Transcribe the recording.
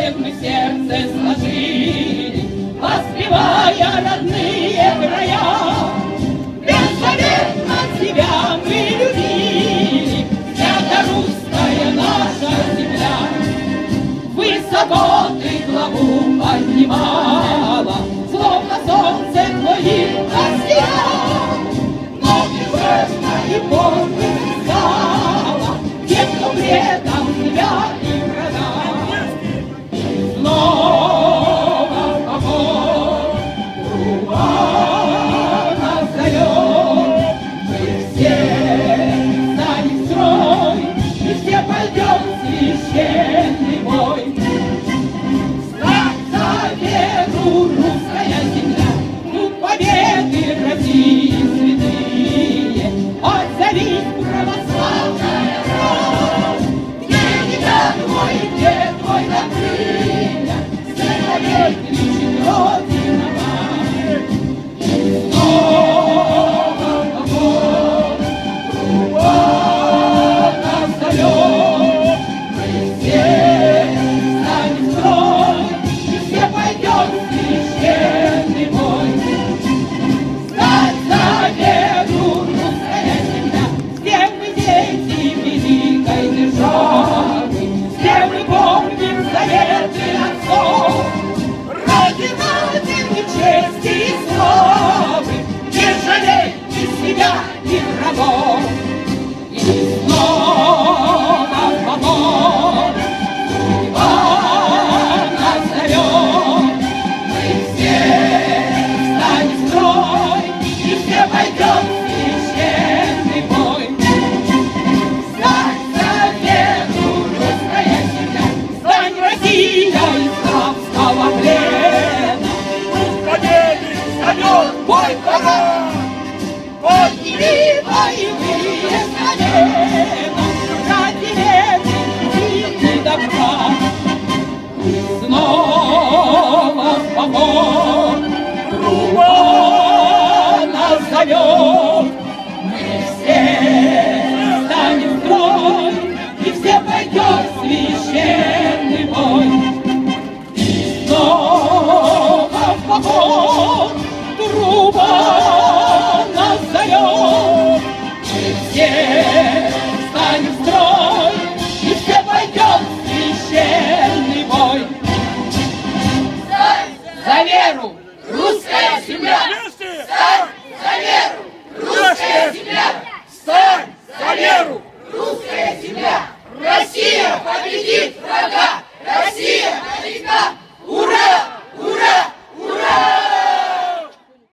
орден мы в сердце сложили, воспевая родные края. Беззаветно тебя мы любили, свято русская наша земля. Высоко ты главу поднимала, словно солнце твоим осиял. Но безжестно и помню стала тем, кто предал тебя и врага. Снова поход труба нас зовет, мы все станем в строй, и все пойдем в священный бой. Стать за веру русская земля, ну победы России святые, отзовись православная кровь, где тебя твой, где твой Добрыня, сыновей кричит Родина мать. Снова поход труба нас зовет, мы все станем в строй, и все пойдем в священный бой. Стать за веру русская земля, все мы дети великой державы, все мы помним заветы отцов. Родина день чести и славы, не жалей ни себя, ни врагов. И снова поход судьба нас зовет, мы все станем в строй, и все пойдем в священный бой. Стань за веру русская земля, стань Россия из рабского плена. Дух победы встает, бой пора! Подними боевые знамена ради веры и добра. Снова в поход труба нас зовет.